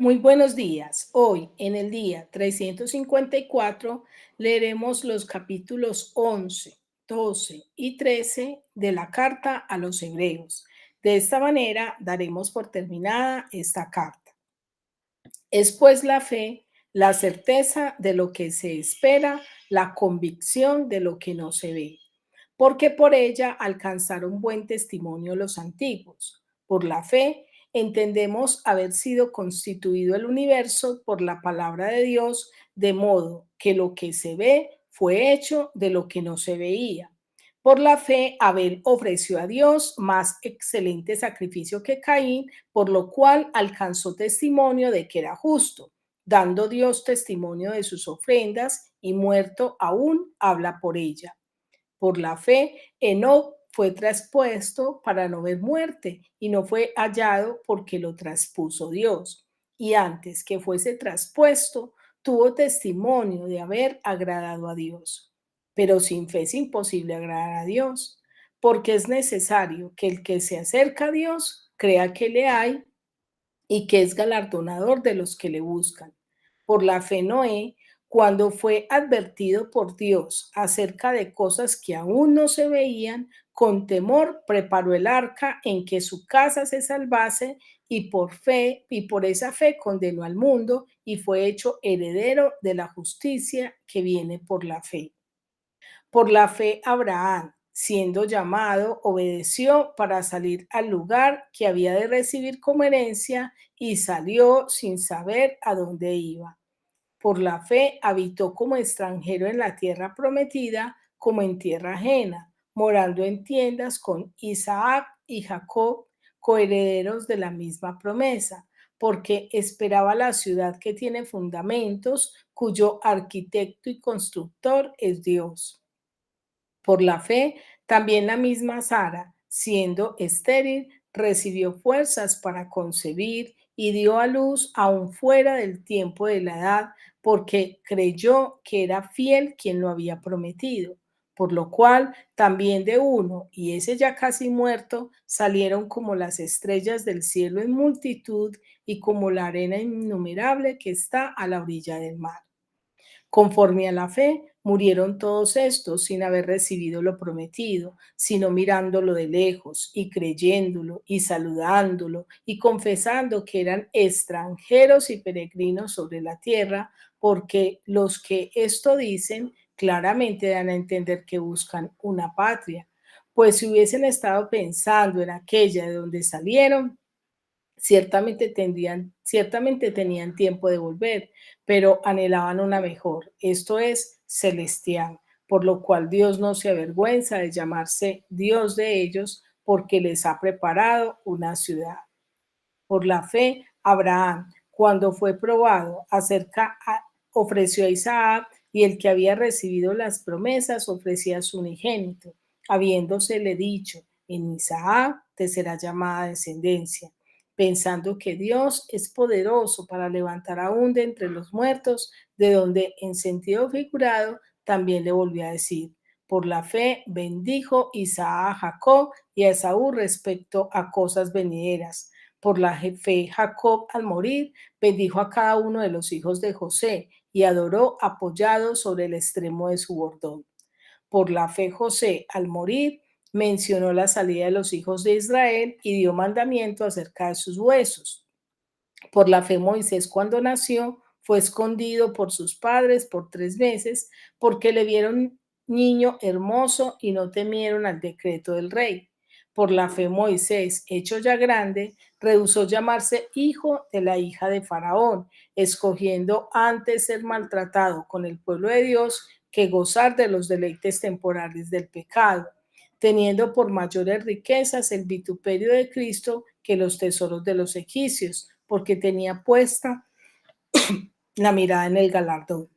Muy buenos días. Hoy, en el día 354, leeremos los capítulos 11, 12 y 13 de la carta a los Hebreos. De esta manera, daremos por terminada esta carta. Es pues la fe, la certeza de lo que se espera, la convicción de lo que no se ve, porque por ella alcanzaron buen testimonio los antiguos. Por la fe entendemos haber sido constituido el universo por la palabra de Dios, de modo que lo que se ve fue hecho de lo que no se veía. Por la fe, Abel ofreció a Dios más excelente sacrificio que Caín, por lo cual alcanzó testimonio de que era justo, dando Dios testimonio de sus ofrendas y muerto aún habla por ella. Por la fe, Enoc fue traspuesto para no ver muerte y no fue hallado porque lo traspuso Dios. Y antes que fuese traspuesto, tuvo testimonio de haber agradado a Dios. Pero sin fe es imposible agradar a Dios, porque es necesario que el que se acerca a Dios crea que le hay y que es galardonador de los que le buscan. Por la fe Noé, cuando fue advertido por Dios acerca de cosas que aún no se veían, con temor preparó el arca en que su casa se salvase y por fe y por esa fe condenó al mundo y fue hecho heredero de la justicia que viene por la fe. Por la fe, Abraham, siendo llamado, obedeció para salir al lugar que había de recibir como herencia y salió sin saber a dónde iba. Por la fe, habitó como extranjero en la tierra prometida, como en tierra ajena, morando en tiendas con Isaac y Jacob, coherederos de la misma promesa, porque esperaba la ciudad que tiene fundamentos, cuyo arquitecto y constructor es Dios. Por la fe, también la misma Sara, siendo estéril, recibió fuerzas para concebir y dio a luz aún fuera del tiempo de la edad, porque creyó que era fiel quien lo había prometido. Por lo cual también de uno, y ese ya casi muerto, salieron como las estrellas del cielo en multitud y como la arena innumerable que está a la orilla del mar. Conforme a la fe, murieron todos estos sin haber recibido lo prometido, sino mirándolo de lejos y creyéndolo y saludándolo y confesando que eran extranjeros y peregrinos sobre la tierra, porque los que esto dicen claramente dan a entender que buscan una patria. Pues si hubiesen estado pensando en aquella de donde salieron, ciertamente tenían tiempo de volver, pero anhelaban una mejor, esto es, celestial, por lo cual Dios no se avergüenza de llamarse Dios de ellos, porque les ha preparado una ciudad. Por la fe, Abraham, cuando fue probado ofreció a Isaac, y el que había recibido las promesas ofrecía a su unigénito, habiéndosele dicho, en Isaac te será llamada descendencia, pensando que Dios es poderoso para levantar aún de entre los muertos, de donde en sentido figurado también le volvió a decir, por la fe bendijo Isaac a Jacob y a Esaú respecto a cosas venideras. Por la fe, Jacob, al morir, bendijo a cada uno de los hijos de José y adoró apoyado sobre el extremo de su bordón. Por la fe, José, al morir, mencionó la salida de los hijos de Israel y dio mandamiento acerca de sus huesos. Por la fe, Moisés, cuando nació, fue escondido por sus padres por 3 meses, porque le vieron niño hermoso y no temieron al decreto del rey. Por la fe, Moisés, hecho ya grande, rehusó llamarse hijo de la hija de Faraón, escogiendo antes ser maltratado con el pueblo de Dios que gozar de los deleites temporales del pecado, teniendo por mayores riquezas el vituperio de Cristo que los tesoros de los egipcios, porque tenía puesta la mirada en el galardón.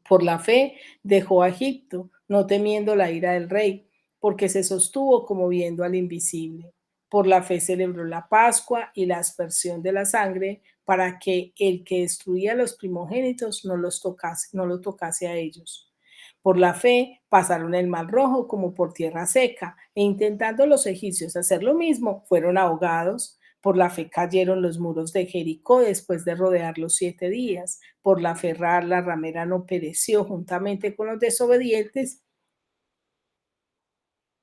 Por la fe dejó a Egipto, no temiendo la ira del rey, porque se sostuvo como viendo al invisible. Por la fe celebró la Pascua y la aspersión de la sangre, para que el que destruía a los primogénitos no lo tocase a ellos. Por la fe pasaron el mar rojo como por tierra seca, e intentando los egipcios hacer lo mismo, fueron ahogados. Por la fe cayeron los muros de Jericó después de rodearlos 7 días. Por la fe la ramera no pereció juntamente con los desobedientes,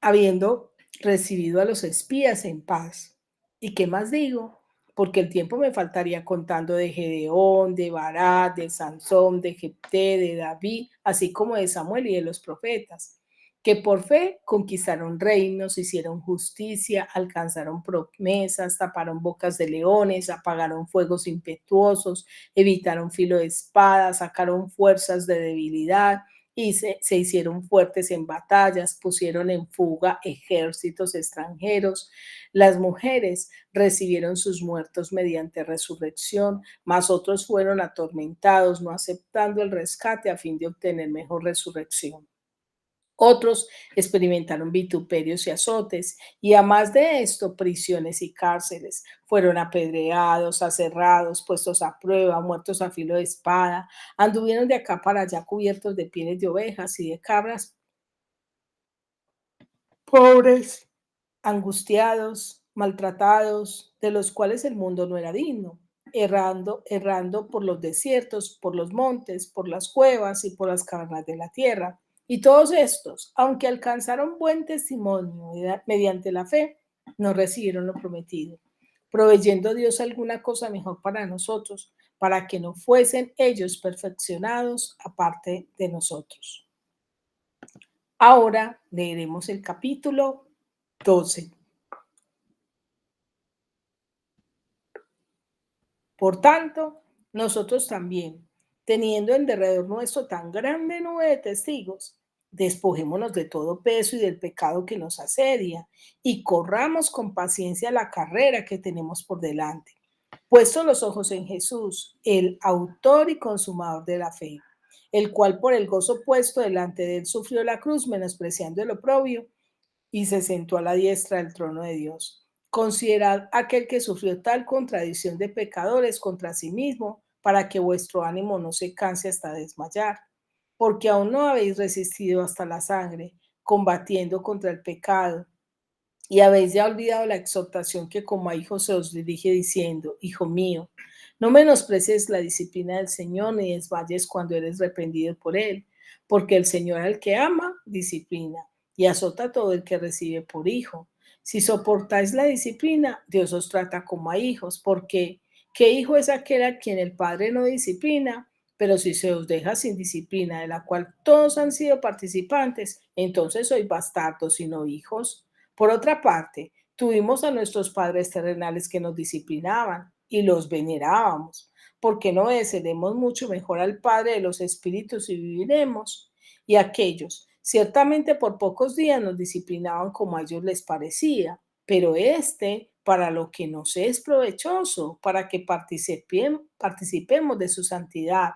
habiendo recibido a los espías en paz. ¿Y qué más digo? Porque el tiempo me faltaría contando de Gedeón, de Barak, de Sansón, de Jefté, de David, así como de Samuel y de los profetas, que por fe conquistaron reinos, hicieron justicia, alcanzaron promesas, taparon bocas de leones, apagaron fuegos impetuosos, evitaron filo de espada, sacaron fuerzas de debilidad y se hicieron fuertes en batallas, pusieron en fuga ejércitos extranjeros. Las mujeres recibieron sus muertos mediante resurrección, mas otros fueron atormentados, no aceptando el rescate a fin de obtener mejor resurrección. Otros experimentaron vituperios y azotes, y a más de esto, prisiones y cárceles. Fueron apedreados, aserrados, puestos a prueba, muertos a filo de espada. Anduvieron de acá para allá cubiertos de pieles de ovejas y de cabras, pobres, angustiados, maltratados, de los cuales el mundo no era digno, errando por los desiertos, por los montes, por las cuevas y por las cavernas de la tierra. Y todos estos, aunque alcanzaron buen testimonio mediante la fe, no recibieron lo prometido, proveyendo Dios alguna cosa mejor para nosotros, para que no fuesen ellos perfeccionados aparte de nosotros. Ahora leeremos el capítulo 12. Por tanto, nosotros también, teniendo en derredor nuestro tan grande nube de testigos, despojémonos de todo peso y del pecado que nos asedia, y corramos con paciencia la carrera que tenemos por delante, puestos los ojos en Jesús, el autor y consumador de la fe, el cual por el gozo puesto delante de él sufrió la cruz, menospreciando el oprobio, y se sentó a la diestra del trono de Dios. Considerad aquel que sufrió tal contradicción de pecadores contra sí mismo, para que vuestro ánimo no se canse hasta desmayar, porque aún no habéis resistido hasta la sangre, combatiendo contra el pecado, y habéis ya olvidado la exhortación que como a hijos se os dirige diciendo, Hijo mío, no menosprecies la disciplina del Señor ni desmayes cuando eres reprendido por él, porque el Señor al que ama, disciplina y azota a todo el que recibe por hijo. Si soportáis la disciplina, Dios os trata como a hijos, porque ¿qué hijo es aquel a quien el Padre no disciplina? Pero si se os deja sin disciplina, de la cual todos han sido participantes, entonces sois bastardos y no hijos. Por otra parte, tuvimos a nuestros padres terrenales que nos disciplinaban y los venerábamos. ¿Por qué no obedeceremos mucho mejor al Padre de los Espíritus y viviremos? Y aquellos, ciertamente por pocos días nos disciplinaban como a ellos les parecía, pero para lo que nos es provechoso, para que participemos de su santidad.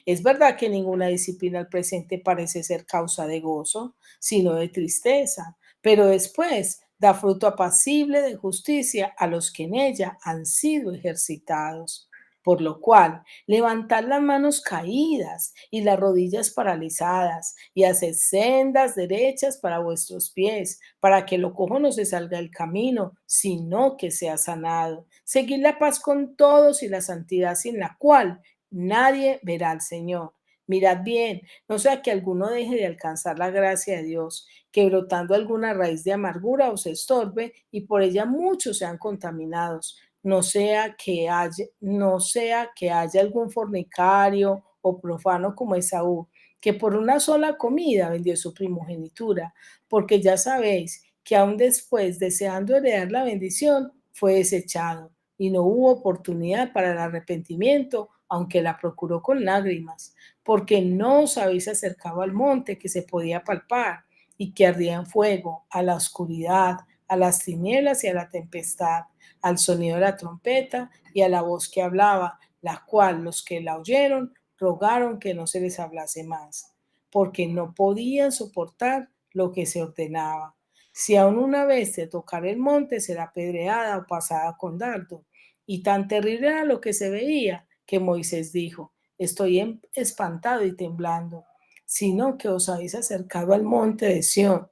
Es verdad que ninguna disciplina al presente parece ser causa de gozo, sino de tristeza, pero después da fruto apacible de justicia a los que en ella han sido ejercitados. Por lo cual, levantad las manos caídas y las rodillas paralizadas, y haced sendas derechas para vuestros pies, para que lo cojo no se salga del camino, sino que sea sanado. Seguid la paz con todos y la santidad sin la cual nadie verá al Señor. Mirad bien, no sea que alguno deje de alcanzar la gracia de Dios, que brotando alguna raíz de amargura os estorbe y por ella muchos sean contaminados. No sea que haya algún fornicario o profano como Esaú, que por una sola comida vendió su primogenitura, porque ya sabéis que aún después, deseando heredar la bendición, fue desechado y no hubo oportunidad para el arrepentimiento, aunque la procuró con lágrimas, porque no os habéis acercado al monte que se podía palpar y que ardía en fuego, a la oscuridad, a las tinieblas y a la tempestad, al sonido de la trompeta y a la voz que hablaba, la cual los que la oyeron rogaron que no se les hablase más, porque no podían soportar lo que se ordenaba. Si aún una vez te tocar el monte, será apedreada o pasada con dardo. Y tan terrible era lo que se veía que Moisés dijo, estoy espantado y temblando, sino que os habéis acercado al monte de Sión,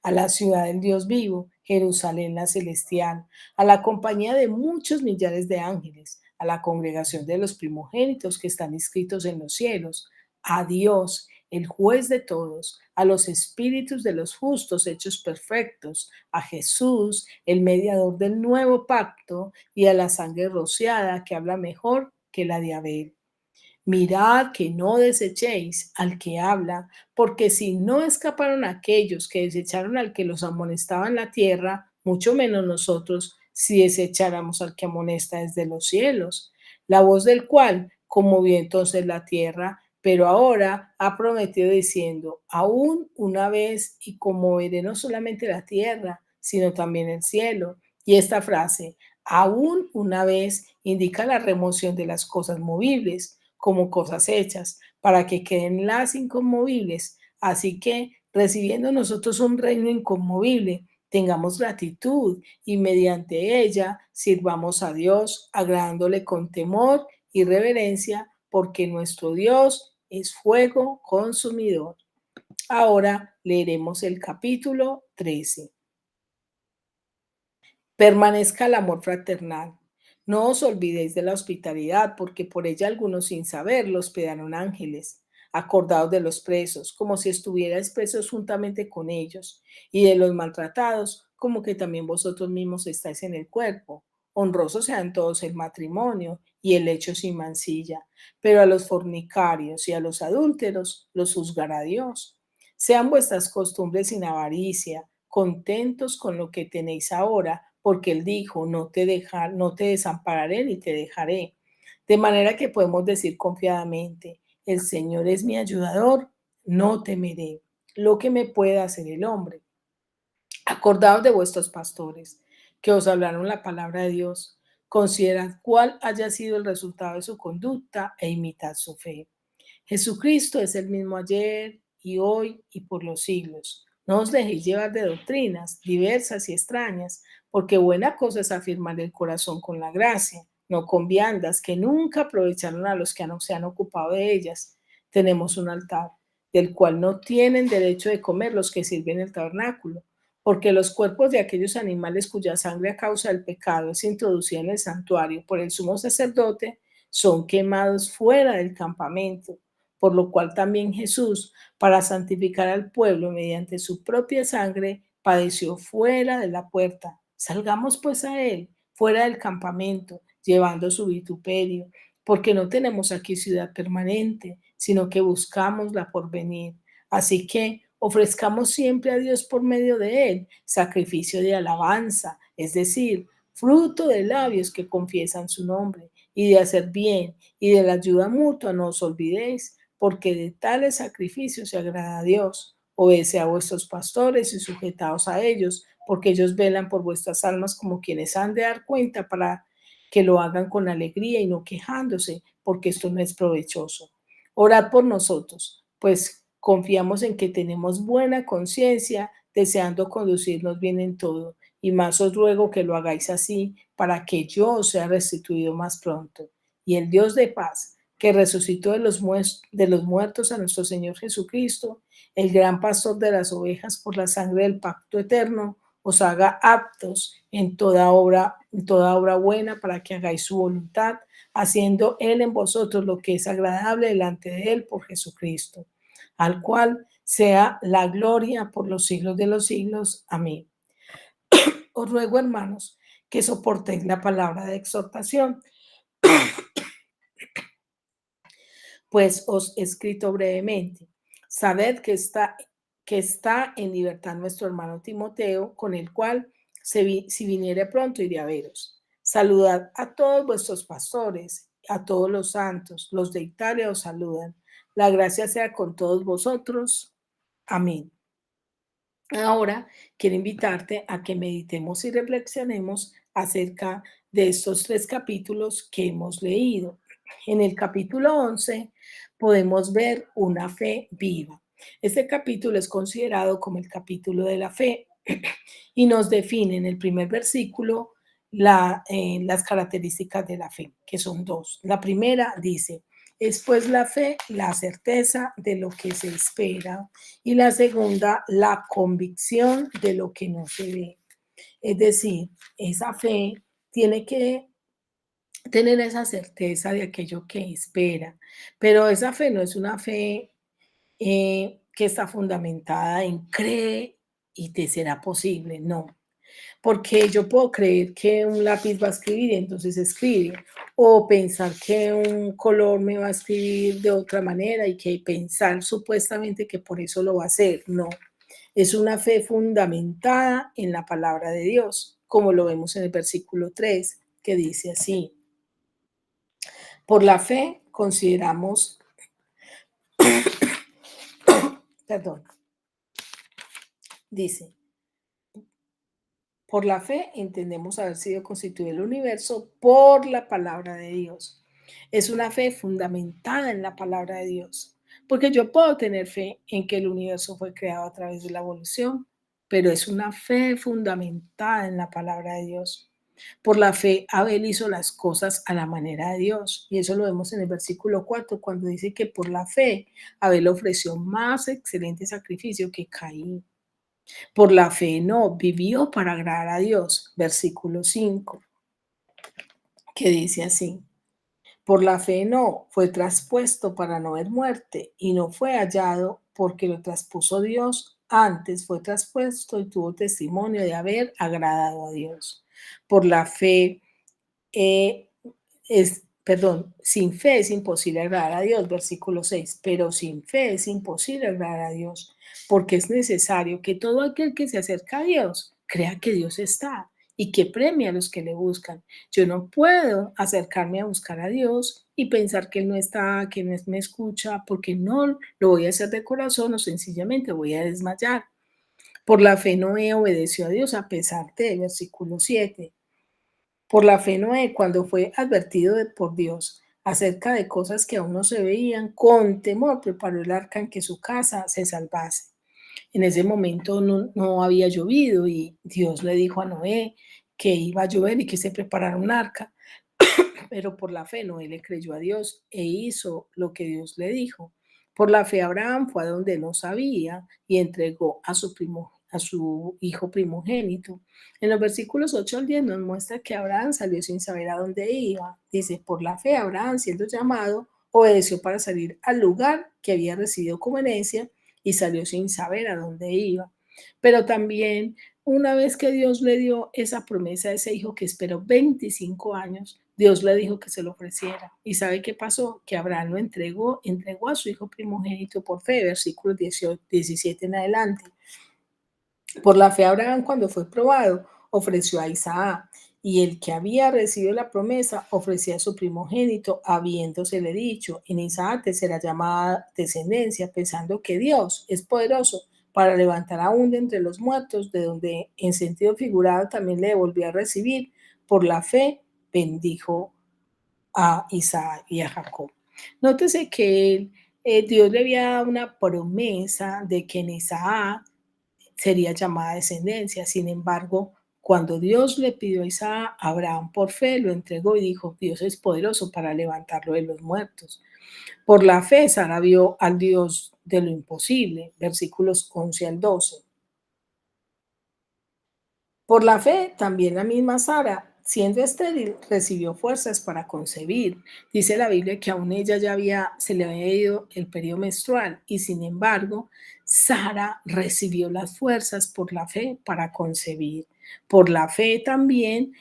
a la ciudad del Dios vivo, Jerusalén la celestial, a la compañía de muchos millares de ángeles, a la congregación de los primogénitos que están inscritos en los cielos, a Dios, el juez de todos, a los espíritus de los justos hechos perfectos, a Jesús, el mediador del nuevo pacto, y a la sangre rociada que habla mejor que la de Abel. Mirad que no desechéis al que habla, porque si no escaparon aquellos que desecharon al que los amonestaba en la tierra, mucho menos nosotros si desecháramos al que amonesta desde los cielos, la voz del cual conmovió entonces la tierra, pero ahora ha prometido diciendo, aún una vez y conmoveré no solamente la tierra, sino también el cielo. Y esta frase, aún una vez, indica la remoción de las cosas movibles como cosas hechas, para que queden las inconmovibles. Así que, recibiendo nosotros un reino inconmovible, tengamos gratitud y mediante ella sirvamos a Dios, agradándole con temor y reverencia, porque nuestro Dios es fuego consumidor. Ahora leeremos el capítulo 13. Permanezca el amor fraternal. No os olvidéis de la hospitalidad, porque por ella algunos sin saberlo hospedaron ángeles. Acordaos de los presos, como si estuvierais presos juntamente con ellos, y de los maltratados, como que también vosotros mismos estáis en el cuerpo. Honrosos sean todos el matrimonio y el hecho sin mancilla, pero a los fornicarios y a los adúlteros los juzgará Dios. Sean vuestras costumbres sin avaricia, contentos con lo que tenéis ahora, porque Él dijo, no te desampararé ni te dejaré. De manera que podemos decir confiadamente, el Señor es mi ayudador, no temeré lo que me pueda hacer el hombre. Acordaos de vuestros pastores, que os hablaron la palabra de Dios. Considerad cuál haya sido el resultado de su conducta e imitad su fe. Jesucristo es el mismo ayer y hoy y por los siglos. No os dejéis llevar de doctrinas diversas y extrañas, porque buena cosa es afirmar el corazón con la gracia, no con viandas que nunca aprovecharon a los que no se han ocupado de ellas. Tenemos un altar, del cual no tienen derecho de comer los que sirven el tabernáculo, porque los cuerpos de aquellos animales cuya sangre a causa del pecado es introducida en el santuario por el sumo sacerdote, son quemados fuera del campamento, por lo cual también Jesús, para santificar al pueblo mediante su propia sangre, padeció fuera de la puerta. Salgamos pues a él, fuera del campamento, llevando su vituperio, porque no tenemos aquí ciudad permanente, sino que buscamos la porvenir. Así que ofrezcamos siempre a Dios por medio de él sacrificio de alabanza, es decir, fruto de labios que confiesan su nombre, y de hacer bien y de la ayuda mutua no os olvidéis, porque de tales sacrificios se agrada a Dios. Obedece a vuestros pastores y sujetaos a ellos, porque ellos velan por vuestras almas como quienes han de dar cuenta para que lo hagan con alegría y no quejándose, porque esto no es provechoso. Orad por nosotros, pues confiamos en que tenemos buena conciencia, deseando conducirnos bien en todo. Y más os ruego que lo hagáis así, para que yo sea restituido más pronto. Y el Dios de paz, que resucitó de los muertos a nuestro Señor Jesucristo, el gran pastor de las ovejas por la sangre del pacto eterno, os haga aptos en toda obra buena para que hagáis su voluntad, haciendo Él en vosotros lo que es agradable delante de Él por Jesucristo, al cual sea la gloria por los siglos de los siglos. Amén. Os ruego, hermanos, que soportéis la palabra de exhortación, pues os he escrito brevemente. Sabed que está en libertad nuestro hermano Timoteo, con el cual, si viniere pronto, iré a veros. Saludad a todos vuestros pastores, a todos los santos, los de Italia os saludan. La gracia sea con todos vosotros. Amén. Ahora quiero invitarte a que meditemos y reflexionemos acerca de estos tres capítulos que hemos leído. En el capítulo 11 podemos ver una fe viva. Este capítulo es considerado como el capítulo de la fe y nos define en el primer versículo las características de la fe, que son dos. La primera dice, es pues la fe, la certeza de lo que se espera, y la segunda, la convicción de lo que no se ve. Es decir, esa fe tiene que tener esa certeza de aquello que espera, pero esa fe no es una fe que está fundamentada en cree y te será posible, no, porque yo puedo creer que un lápiz va a escribir y entonces escribe, o pensar que un color me va a escribir de otra manera y que pensar supuestamente que por eso lo va a hacer, no, es una fe fundamentada en la palabra de Dios, como lo vemos en el versículo 3 que dice así, por la fe consideramos, perdón, dice, por la fe entendemos haber sido constituido el universo por la palabra de Dios. Es una fe fundamentada en la palabra de Dios, porque yo puedo tener fe en que el universo fue creado a través de la evolución, pero es una fe fundamentada en la palabra de Dios. Por la fe, Abel hizo las cosas a la manera de Dios, y eso lo vemos en el versículo 4, cuando dice que por la fe, Abel ofreció más excelente sacrificio que Caín. Por la fe no, vivió para agradar a Dios. Versículo 5, que dice así. Por la fe no, fue traspuesto para no ver muerte y no fue hallado porque lo traspuso Dios. Antes fue traspuesto y tuvo testimonio de haber agradado a Dios. Por la fe eh, perdón, sin fe es imposible agradar a Dios, versículo 6, pero sin fe es imposible agradar a Dios, porque es necesario que todo aquel que se acerca a Dios crea que Dios está y que premia a los que le buscan. Yo no puedo acercarme a buscar a Dios y pensar que Él no está, que no me escucha, porque no lo voy a hacer de corazón o sencillamente voy a desmayar. Por la fe Noé obedeció a Dios a pesar de, versículo 7, por la fe Noé, cuando fue advertido por Dios acerca de cosas que aún no se veían, con temor preparó el arca en que su casa se salvase. En ese momento no había llovido y Dios le dijo a Noé que iba a llover y que se preparara un arca, pero por la fe Noé le creyó a Dios e hizo lo que Dios le dijo. Por la fe Abraham fue a donde no sabía y entregó a su hijo primogénito. En los versículos 8 al 10 nos muestra que Abraham salió sin saber a dónde iba. Dice, por la fe Abraham, siendo llamado, obedeció para salir al lugar que había recibido como herencia y salió sin saber a dónde iba. Pero también una vez que Dios le dio esa promesa a ese hijo que esperó 25 años, Dios le dijo que se lo ofreciera. ¿Y sabe qué pasó? Que Abraham lo entregó a su hijo primogénito por fe, versículos 18, 17 en adelante. Por la fe Abraham, cuando fue probado, ofreció a Isaac, y el que había recibido la promesa ofrecía a su primogénito, habiéndosele dicho, en Isaac te será llamada descendencia, pensando que Dios es poderoso para levantar aún de entre los muertos, de donde en sentido figurado también le volvió a recibir. Por la fe bendijo a Isaac y a Jacob. Nótese que Dios le había dado una promesa de que en Isaac sería llamada descendencia. Sin embargo, cuando Dios le pidió a Isaac, Abraham por fe lo entregó y dijo, Dios es poderoso para levantarlo de los muertos. Por la fe, Sara vio al Dios de lo imposible, versículos 11 al 12. Por la fe, también la misma Sara, siendo estéril, recibió fuerzas para concebir. Dice la Biblia que aún ella se le había ido el periodo menstrual y sin embargo, Sara recibió las fuerzas por la fe para concebir. Por la fe también,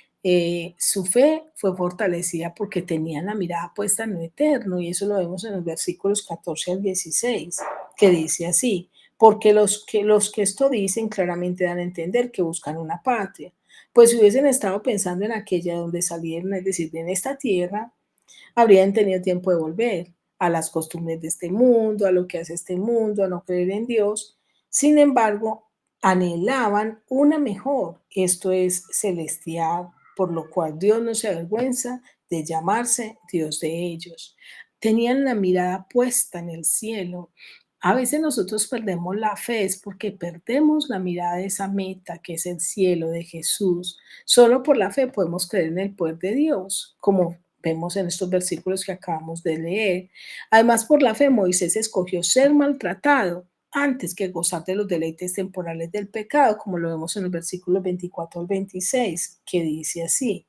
su fe fue fortalecida porque tenía la mirada puesta en lo eterno y eso lo vemos en los versículos 14 al 16, que dice así porque los que esto dicen claramente dan a entender que buscan una patria. Pues si hubiesen estado pensando en aquella donde salieron, es decir, en esta tierra, habrían tenido tiempo de volver a las costumbres de este mundo, a lo que hace este mundo, a no creer en Dios. Sin embargo, anhelaban una mejor, esto es celestial, por lo cual Dios no se avergüenza de llamarse Dios de ellos. Tenían la mirada puesta en el cielo. A veces nosotros perdemos la fe es porque perdemos la mirada de esa meta que es el cielo de Jesús. Solo por la fe podemos creer en el poder de Dios, como vemos en estos versículos que acabamos de leer. Además, por la fe Moisés escogió ser maltratado antes que gozar de los deleites temporales del pecado, como lo vemos en los versículos 24 al 26, que dice así.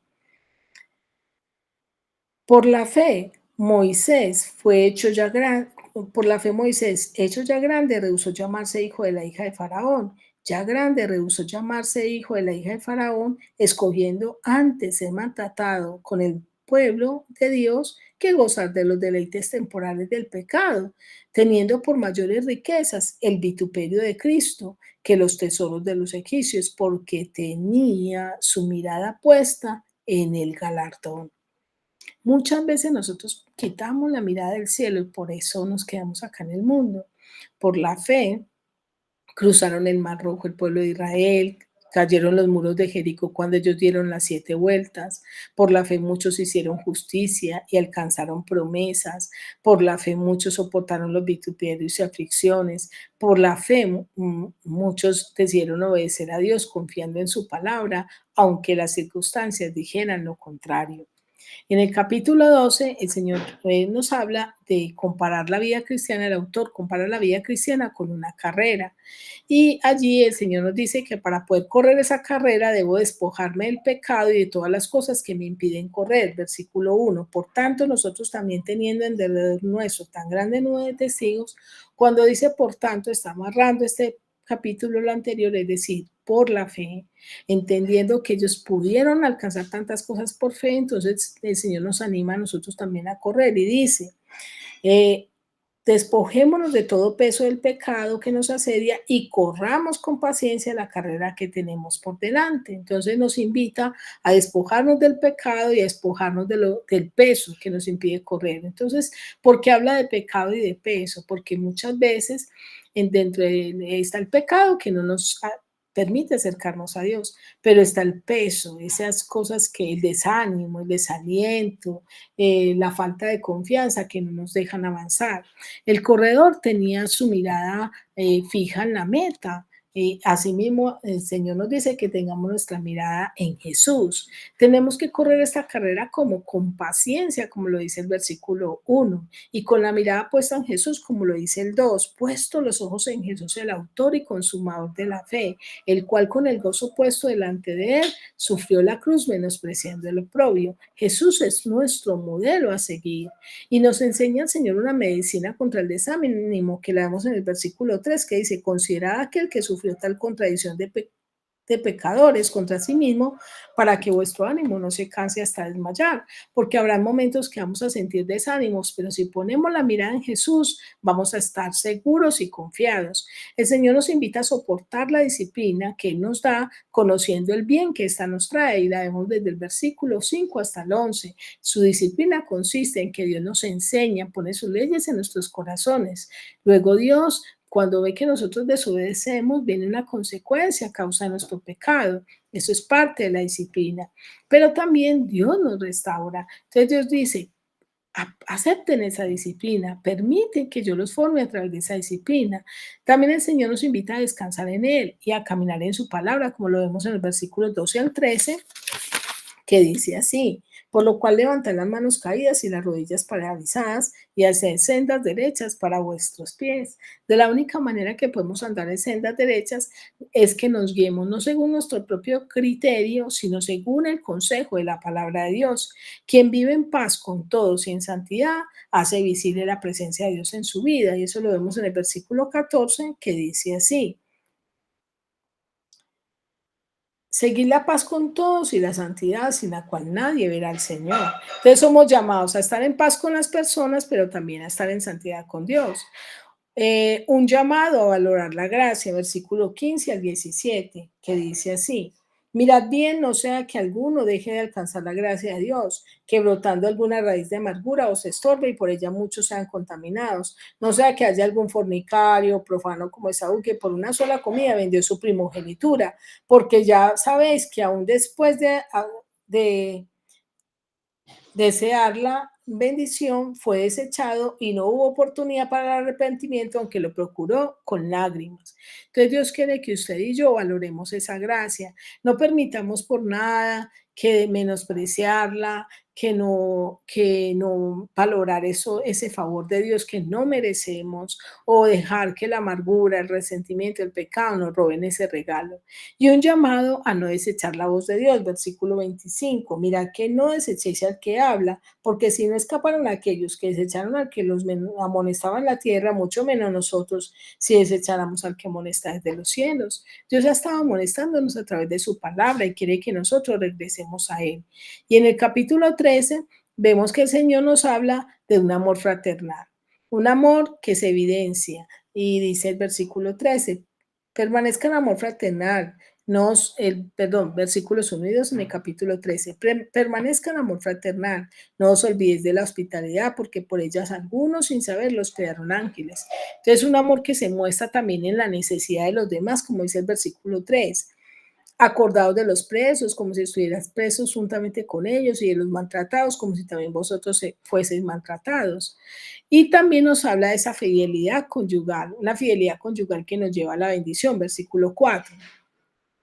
Por la fe, Moisés fue hecho ya grande, por la fe Moisés, hecho ya grande, rehusó llamarse hijo de la hija de Faraón. Ya grande, rehusó llamarse hijo de la hija de Faraón, escogiendo antes ser maltratado con el pueblo de Dios que gozar de los deleites temporales del pecado, teniendo por mayores riquezas el vituperio de Cristo que los tesoros de los egipcios, porque tenía su mirada puesta en el galardón. Muchas veces nosotros quitamos la mirada del cielo y por eso nos quedamos acá en el mundo. Por la fe cruzaron el Mar Rojo el pueblo de Israel, cayeron los muros de Jericó cuando ellos dieron las 7 vueltas. Por la fe muchos hicieron justicia y alcanzaron promesas. Por la fe muchos soportaron los vituperios y aflicciones. Por la fe muchos decidieron obedecer a Dios confiando en su palabra, aunque las circunstancias dijeran lo contrario. En el capítulo 12, el Señor nos habla de comparar la vida cristiana, el autor compara la vida cristiana con una carrera. Y allí el Señor nos dice que para poder correr esa carrera debo despojarme del pecado y de todas las cosas que me impiden correr. Versículo 1. Por tanto, nosotros también teniendo en derredor nuestro tan grande nube de testigos, cuando dice por tanto, está amarrando este capítulo lo anterior, es decir, por la fe, entendiendo que ellos pudieron alcanzar tantas cosas por fe, entonces el Señor nos anima a nosotros también a correr y dice, eh, despojémonos de todo peso del pecado que nos asedia y corramos con paciencia la carrera que tenemos por delante. Entonces nos invita a despojarnos del pecado y a despojarnos del peso que nos impide correr. Entonces, ¿por qué habla de pecado y de peso? Porque muchas veces dentro de está el pecado que no nos permite acercarnos a Dios, pero está el peso, esas cosas que el desánimo, el desaliento, la falta de confianza que no nos dejan avanzar. El corredor tenía su mirada fija en la meta. Asimismo, el Señor nos dice que tengamos nuestra mirada en Jesús. Tenemos que correr esta carrera como con paciencia, como lo dice el versículo 1, y con la mirada puesta en Jesús, como lo dice el 2, puesto los ojos en Jesús, el autor y consumador de la fe, el cual con el gozo puesto delante de él sufrió la cruz menospreciando el oprobio. Jesús es nuestro modelo a seguir. Y nos enseña el Señor una medicina contra el desánimo que la vemos en el versículo 3, que dice, considerad aquel que sufrió tal contradicción de pecadores contra sí mismo, para que vuestro ánimo no se canse hasta desmayar, porque habrá momentos que vamos a sentir desánimos, pero si ponemos la mirada en Jesús, vamos a estar seguros y confiados. El Señor nos invita a soportar la disciplina que Él nos da, conociendo el bien que ésta nos trae, y la vemos desde el versículo 5 hasta el 11. Su disciplina consiste en que Dios nos enseña, pone sus leyes en nuestros corazones. Luego Dios, cuando ve que nosotros desobedecemos, viene una consecuencia a causa de nuestro pecado. Eso es parte de la disciplina. Pero también Dios nos restaura. Entonces Dios dice, acepten esa disciplina, permiten que yo los forme a través de esa disciplina. También el Señor nos invita a descansar en Él y a caminar en su palabra, como lo vemos en los versículos 12 al 13, que dice así, por lo cual levantad las manos caídas y las rodillas paralizadas y haced sendas derechas para vuestros pies. De la única manera que podemos andar en sendas derechas es que nos guiemos no según nuestro propio criterio, sino según el consejo de la palabra de Dios. Quien vive en paz con todos y en santidad hace visible la presencia de Dios en su vida. Y eso lo vemos en el versículo 14, que dice así. Seguir la paz con todos y la santidad sin la cual nadie verá al Señor. Entonces somos llamados a estar en paz con las personas, pero también a estar en santidad con Dios. Un llamado a valorar la gracia, versículo 15 al 17, que dice así. Mirad bien, no sea que alguno deje de alcanzar la gracia de Dios, que brotando alguna raíz de amargura os estorbe y por ella muchos sean contaminados. No sea que haya algún fornicario, profano como Esaú, que por una sola comida vendió su primogenitura, porque ya sabéis que aún después de desear la bendición, fue desechado y no hubo oportunidad para el arrepentimiento, aunque lo procuró con lágrimas. Entonces Dios quiere que usted y yo valoremos esa gracia. No permitamos por nada que menospreciarla, que no valorar eso, ese favor de Dios que no merecemos, o dejar que la amargura, el resentimiento, el pecado nos roben ese regalo. Y un llamado a no desechar la voz de Dios, versículo 25. Mira que no desechéis al que habla, porque si no escaparon aquellos que desecharon al que los amonestaba en la tierra, mucho menos nosotros si desecháramos al que amonesta desde los cielos. Dios ya estaba amonestándonos a través de su palabra y quiere que nosotros regresemos a Él. Y en el capítulo 13 vemos que el Señor nos habla de un amor fraternal, un amor que se evidencia. Y dice el versículo 13, permanezca en amor fraternal, versículos 1 y 2 en el capítulo 13. Permanezca en amor fraternal, no os olvidéis de la hospitalidad, porque por ellas algunos sin saber los crearon ángeles. Entonces, un amor que se muestra también en la necesidad de los demás, como dice el versículo 3. Acordados de los presos, como si estuvieras presos juntamente con ellos, y de los maltratados, como si también vosotros fueseis maltratados. Y también nos habla de esa fidelidad conyugal, una fidelidad conyugal que nos lleva a la bendición, versículo 4.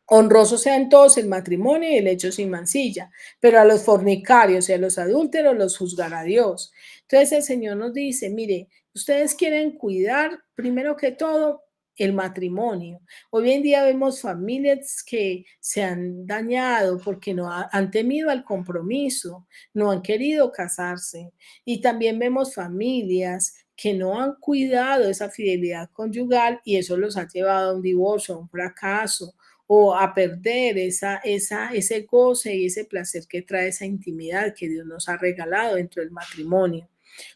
Honroso sea en todos el matrimonio y el hecho sin mancilla, pero a los fornicarios y a los adúlteros los juzgará Dios. Entonces el Señor nos dice, mire, ustedes quieren cuidar primero que todo el matrimonio. Hoy en día vemos familias que se han dañado porque han temido al compromiso, no han querido casarse. Y también vemos familias que no han cuidado esa fidelidad conyugal y eso los ha llevado a un divorcio, a un fracaso o a perder ese goce y ese placer que trae esa intimidad que Dios nos ha regalado dentro del matrimonio.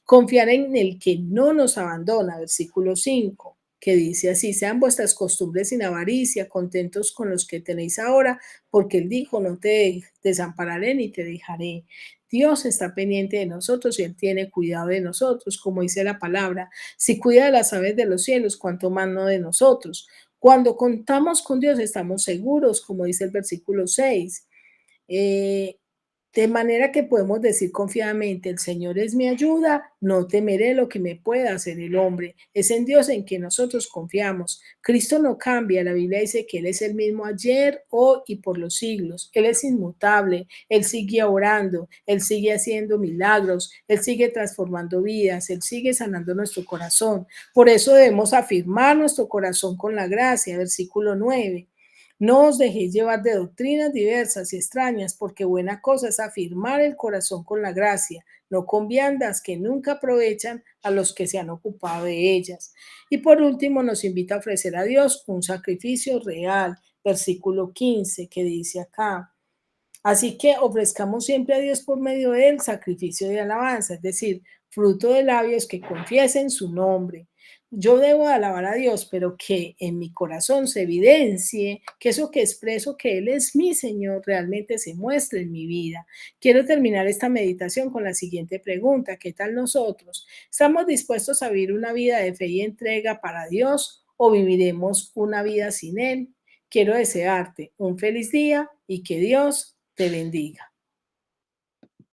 Confiar en el que no nos abandona, versículo 5, que dice así, sean vuestras costumbres sin avaricia, contentos con los que tenéis ahora, porque Él dijo, no te desampararé ni te dejaré. Dios está pendiente de nosotros y Él tiene cuidado de nosotros, como dice la palabra. Si cuida de las aves de los cielos, cuanto más no de nosotros. Cuando contamos con Dios estamos seguros, como dice el versículo 6. Eh, de manera que podemos decir confiadamente, el Señor es mi ayuda, no temeré lo que me pueda hacer el hombre. Es en Dios en que nosotros confiamos. Cristo no cambia, la Biblia dice que Él es el mismo ayer, hoy y por los siglos. Él es inmutable, Él sigue orando, Él sigue haciendo milagros, Él sigue transformando vidas, Él sigue sanando nuestro corazón. Por eso debemos afirmar nuestro corazón con la gracia, versículo 9. No os dejéis llevar de doctrinas diversas y extrañas, porque buena cosa es afirmar el corazón con la gracia, no con viandas que nunca aprovechan a los que se han ocupado de ellas. Y por último, nos invita a ofrecer a Dios un sacrificio real, versículo 15, que dice acá. Así que ofrezcamos siempre a Dios por medio del sacrificio de alabanza, es decir, fruto de labios que confiesen su nombre. Yo debo alabar a Dios, pero que en mi corazón se evidencie que eso que expreso, que Él es mi Señor, realmente se muestre en mi vida. Quiero terminar esta meditación con la siguiente pregunta. ¿Qué tal nosotros? ¿Estamos dispuestos a vivir una vida de fe y entrega para Dios o viviremos una vida sin Él? Quiero desearte un feliz día y que Dios te bendiga.